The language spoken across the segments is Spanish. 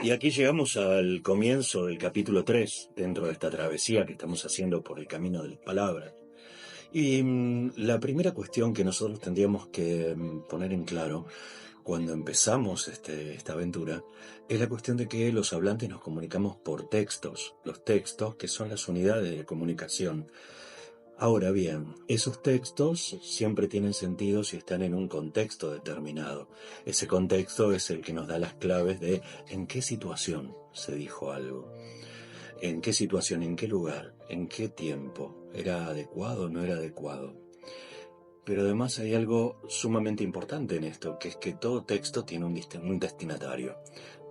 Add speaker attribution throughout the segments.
Speaker 1: Y aquí llegamos al comienzo del capítulo 3, dentro de esta travesía que estamos haciendo por el camino de las palabras. Y la primera cuestión que nosotros tendríamos que poner en claro cuando empezamos esta aventura es la cuestión de que los hablantes nos comunicamos por textos, los textos que son las unidades de comunicación. Ahora bien, esos textos siempre tienen sentido si están en un contexto determinado. Ese contexto es el que nos da las claves de en qué situación se dijo algo, en qué situación, en qué lugar, en qué tiempo, era adecuado o no era adecuado. Pero además hay algo sumamente importante en esto, que es que todo texto tiene un destinatario.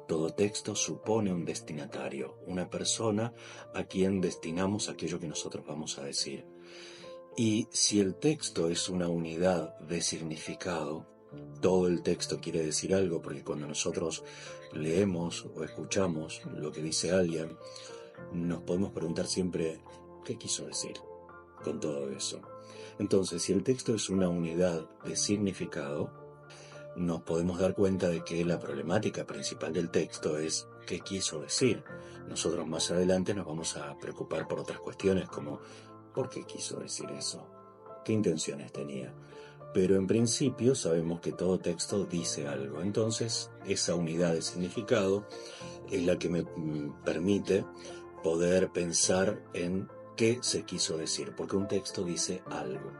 Speaker 1: Todo texto supone un destinatario, una persona a quien destinamos aquello que nosotros vamos a decir. Y si el texto es una unidad de significado, todo el texto quiere decir algo, porque cuando nosotros leemos o escuchamos lo que dice alguien, nos podemos preguntar siempre, ¿qué quiso decir con todo eso? Entonces, si el texto es una unidad de significado, nos podemos dar cuenta de que la problemática principal del texto es qué quiso decir. Nosotros más adelante nos vamos a preocupar por otras cuestiones como ¿por qué quiso decir eso? ¿Qué intenciones tenía? Pero en principio sabemos que todo texto dice algo. Entonces, esa unidad de significado es la que me permite poder pensar en qué se quiso decir, porque un texto dice algo.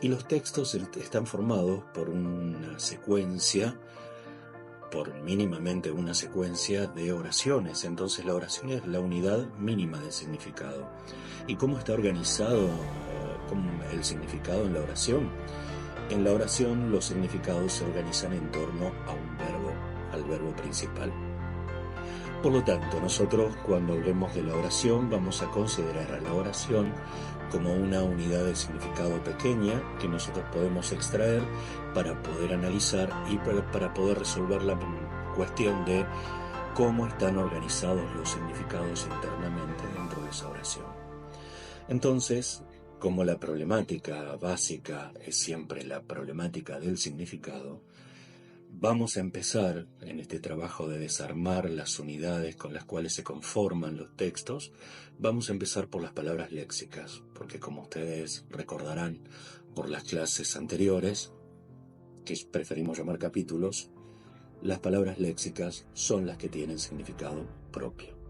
Speaker 1: Y los textos están formados por una secuencia, por mínimamente una secuencia de oraciones. Entonces la oración es la unidad mínima del significado. ¿Y cómo está organizado el significado en la oración? En la oración los significados se organizan en torno a un verbo, al verbo principal. Por lo tanto, nosotros cuando hablemos de la oración vamos a considerar a la oración como una unidad de significado pequeña que nosotros podemos extraer para poder analizar y para poder resolver la cuestión de cómo están organizados los significados internamente dentro de esa oración. Entonces, como la problemática básica es siempre la problemática del significado, vamos a empezar en este trabajo de desarmar las unidades con las cuales se conforman los textos. Vamos a empezar por las palabras léxicas, porque como ustedes recordarán por las clases anteriores, que preferimos llamar capítulos, las palabras léxicas son las que tienen significado propio.